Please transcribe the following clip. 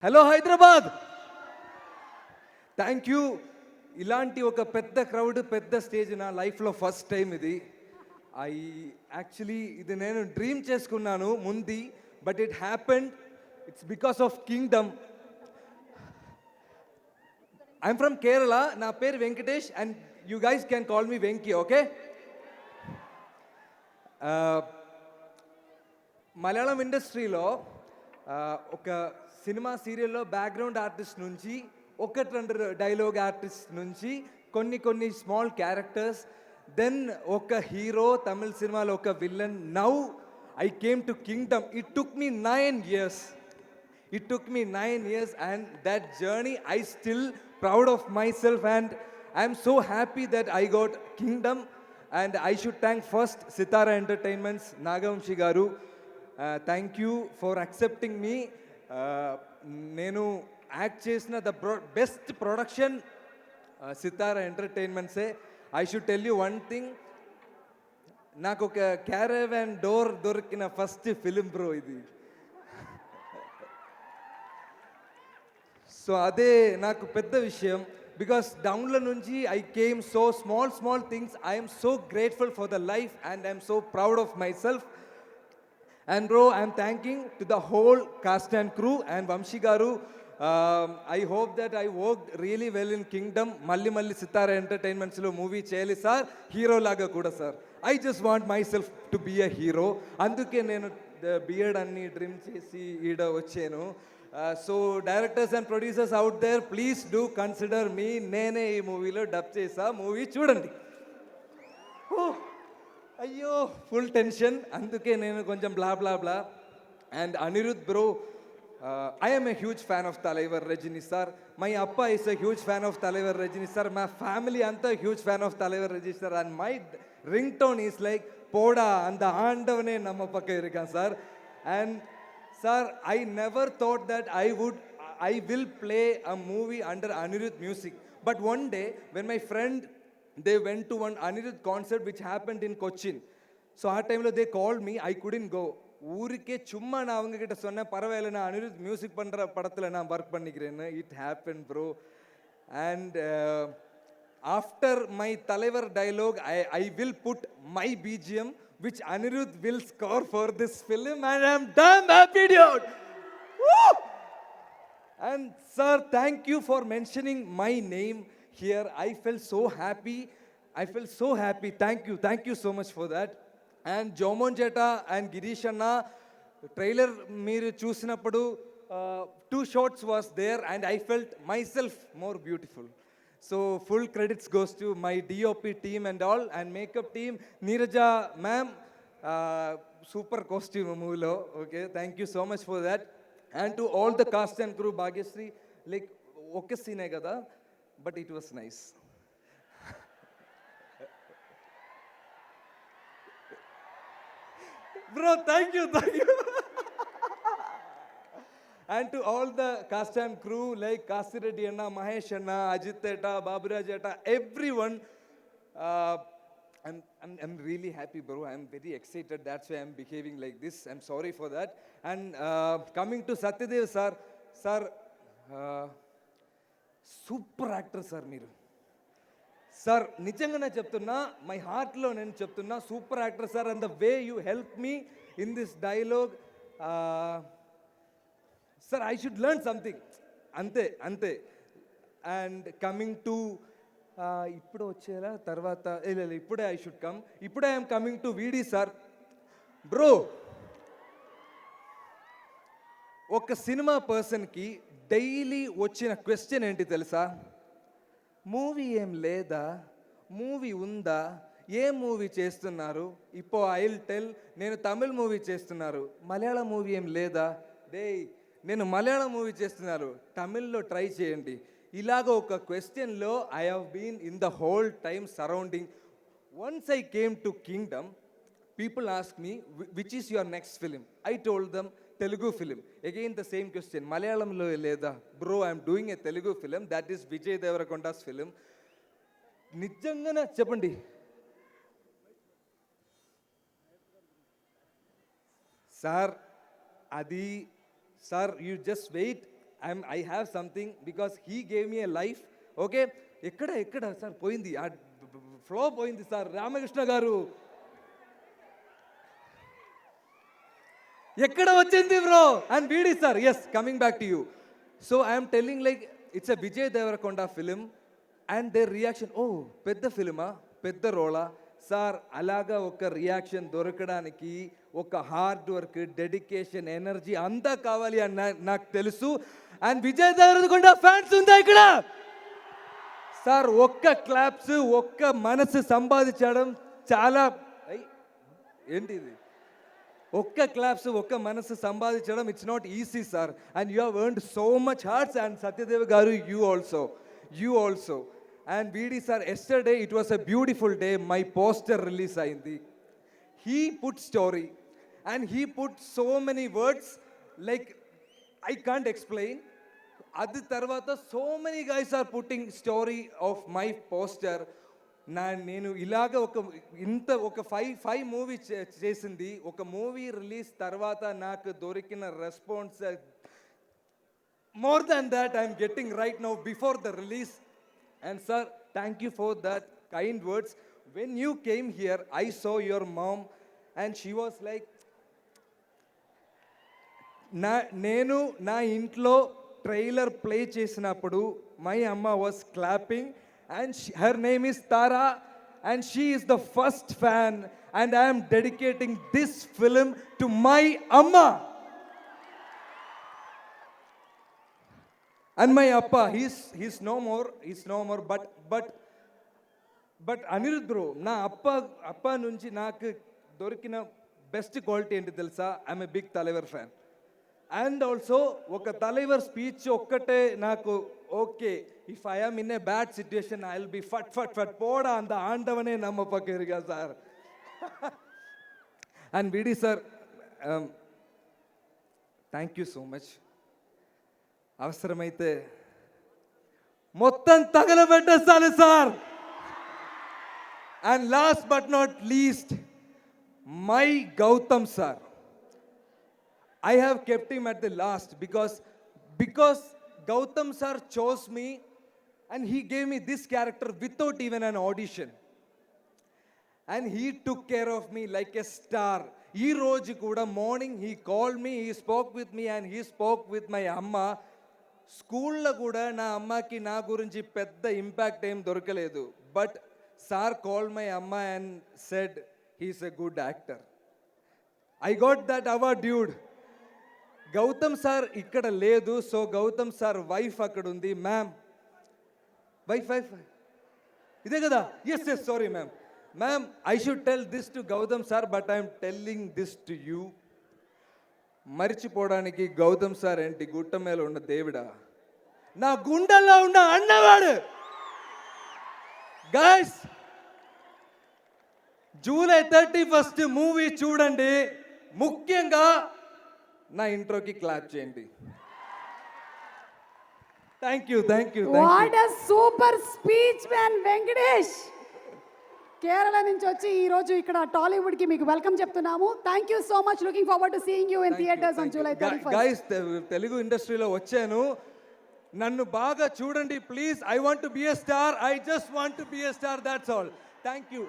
Hello Hyderabad. Thank you. ఇలాంటి ఒక పెద్ద క్రౌడ్, పెద్ద స్టేజ్ నా లైఫ్లో ఫస్ట్ టైం ఇది. ఐ యాక్చువల్లీ ఇది నేను డ్రీమ్ చేసుకున్నాను ముందు, but it happened. It's because of Kingdom. I'm from Kerala. నా పేరు Venkatesh and you guys can call me Venky, okay? Malayalam ఇండస్ట్రీలో ఒక సినిమా సీరియల్లో బ్యాక్గ్రౌండ్ ఆర్టిస్ట్ నుంచి, ఒకటి రెండు డైలాగ్ ఆర్టిస్ట్ నుంచి కొన్ని స్మాల్ క్యారెక్టర్స్, దెన్ ఒక హీరో, తమిళ సినిమాలో ఒక villain. Now I came to Kingdom. It took me 9 years. It took me 9 years, and that journey I still proud of myself, and I'm so happy that I got Kingdom. And I should thank first Sitara Entertainments, Nagamshi garu. Thank you for accepting me. Nenu act chesina the best production Sitara Entertainments. I should tell you one thing. నాకు ఒక caravan door దొరికిన first film bro ఇది. So అదే నాకు పెద్ద విషయం. Because డౌన్లో నుంచి I came so small things. I'm so grateful for the life and I'm so proud of my self. And bro, I'm thanking to the whole cast and crew and Vamsi garu. I hope that I work really well in Kingdom. మళ్ళీ సితారా ఎంటర్టైన్మెంట్స్లో movie చేయాలి sir, hero లాగా కూడా sir. I just want my self to be a hero. అందుకే నేను beard అన్ని dream చేసి ఈడ వచ్చాను. So directors and producers out there, please do consider me. నేనే ఈ మూవీలో డబ్ చేసా, మూవీ చూడండి. అయ్యో ఫుల్ టెన్షన్, అందుకే నేను కొంచెం blah blah blah. And Anirudh bro, I am a huge fan of Talaivar Rajini sir. My appa is a huge fan of Talaivar Rajini sir. My family anta huge fan of Talaivar Rajini sir. And my ringtone is like Poda and the Andavane Namma Pakka Irukan sir. And sir, I never thought that I will play a movie under Anirudh music. But one day when my friend, they went to one Anirudh concert which happened in Cochin. So at time they called me, I couldn't go. ஊருக்கே சும்மா நான் அவங்க கிட்ட சொன்னேன், பரவாயில்ல நான் Anirudh music பண்ணுற படத்தில் நான் ஒர்க் பண்ணிக்கிறேன்னு. It happen bro. And after my Thalaivar dialogue I will put my BGM which Anirudh will score for this film, and I am damn happy, dude. Woo! And sir, thank you for mentioning my name here. I felt so happy. Thank you so much for that. And Jomon Jeta and Girish Anna, trailer మీరు చూసినప్పుడు 2 shots was there and I felt myself more beautiful. So full credits goes to my DOP team and all, and makeup team, Neeraja ma'am, super costume మూవీలో. Okay, thank you so much for that. And to all the cast and crew, Bhagyasri, like ఒకే సీనే కదా, but it was nice. Bro, thank you. And to all the cast and crew like Kasireddy Anna, Mahesh Anna, Ajit Etta, Baburaj Etta, everyone. I'm really happy, bro. I'm very excited. That's why I'm behaving like this. I'm sorry for that. And coming to Satyadev sir, super actor sir మీరు. Sir నిజంగానే చెప్తున్నా, my హార్ట్లో నేను చెప్తున్నా, super actor sir. And the way you help me in this dialogue sir, I should learn something. అంతే. And coming to ఇప్పుడు వచ్చేలా తర్వాత ఇప్పుడే ఐ షుడ్ కమ్. ఇప్పుడే ఐఎమ్ కమింగ్ టు వీడి సార్. బ్రో, ఒక సినిమా పర్సన్కి డైలీ వచ్చిన క్వశ్చన్ ఏంటి తెలుసా? మూవీ ఏం లేదా, మూవీ ఉందా, ఏ మూవీ చేస్తున్నారు? ఇప్పో ఐ విల్ టెల్, నేను తమిళ్ మూవీ చేస్తున్నారు, మలయాళం మూవీ ఏం లేదా? నేను మలయాళం మూవీ చేస్తున్నారు, తమిళ్లో ట్రై చేయండి. ఇలాగ ఒక క్వశ్చన్లో I have been in the whole time surrounding. Once I came to kingdom, people ask me, which is your next film? I told them Telugu film. Again the same question, Malayalamlo leda? Bro, I am doing a Telugu film, that is Vijay Deverakonda's film. Nijangana cheppandi sir, adi sir, you just wait. I have something because he gave me a life. Okay, ఎక్కడ sir పోయింది, ఆ flow పోయింది sir. Ramakrishna garu ఎక్కడ వచ్చింది bro? And VD sir, yes, coming back to you. So I'm telling like it's a Vijay Deverakonda film and there reaction, ఓ పెద్ద ఫిలిమా, పెద్ద రోలా సార్. అలాగా ఒక రియాక్షన్ దొరకడానికి ఒక హార్డ్ వర్క్, డెడికేషన్, ఎనర్జీ అంతా కావాలి అని నాకు తెలుసు. అండ్ విజయ్ దేవరకొండ ఫ్యాన్స్ ఉందా ఇక్కడ సార్? ఒక్క క్లాప్స్, ఒక్క మనసు సంపాదించడం చాలా, ఏంటి ఇది, ఒక్క క్లాప్స్, ఒక్క మనసు సంపాదించడం it's not easy sir. And you have earned so much hearts. And Satyadev garu, you also. And VD sir, yesterday it was a beautiful day, my poster release అయింది. He put story and he put so many words like I can't explain. అది తర్వాత so many guys are putting story of my poster. నేను ఇలాగ ఒక five movie చేసింది. ఒక movie release తర్వాత నాకు దొరికిన response more than that I'm getting right now before the release. And sir, thank you for that kind words. When you came here I saw your mom and she was like, నేను నా ఇంట్లో trailer play చేసినప్పుడు my అమ్మ was clapping and her name is Tara and she is the first fan and I am dedicating this film to my amma and my appa. He's no more but Anirudh bro, na appa nunchi naaku dorikina best quality enti telusa, I am a big Talaivar fan. And also ఒక Thalaivar speech ఒక్కటే నాకు okay, if I am in a bad situation I will be ఫట్ పోడా అంత ఆండవనే నమ్మ పక్కరిగా sir. And VD sir, thank you so much. అవసరమైతే మొత్తం తగలబెట్టేస్తాను sir. And last but not least, my Gautam sir. I have kept him at the last because Gautam sir chose me and he gave me this character without even an audition. And he took care of me like a star. Ee roju kuda morning he called me, he spoke with me and he spoke with my amma. School la kuda na amma ki na gurinchi pedda impact em dorkaledu, but sir called my amma and said he's a good actor. I got that award, dude. Gautam sir ఇక్కడ లేదు, so Gautam sir wife అక్కడ ఉంది. Ma'am, wife ఇదే కదా? Yes sorry ma'am, I should tell this to Gautam sir but I'm telling this to you. మర్చిపోవడానికి Gautam sir ఏంటి, గుట్ట మీద ఉన్న దేవుడా, నా గుండెల్లో ఉన్న అన్నవాడు. గైస్, జూలై 31 మూవీ చూడండి. ముఖ్యంగా నా ఇంట్రోకి క్లాప్ చేయండి. Thank you. What a super speech man Venkatesh. Kerala నుంచి వచ్చి ఈ రోజు ఇక్కడ టాలీవుడ్ కి మీకు వెల్కమ్ చెప్తున్నాము. Thank you so much. Looking forward to seeing you in theatres on July 31. Guys, Telugu ఇండస్ట్రీలో వచ్చాను, నన్ను బాగా చూడండి please. I want to be a star, I just want to be a star, that's all. Thank you.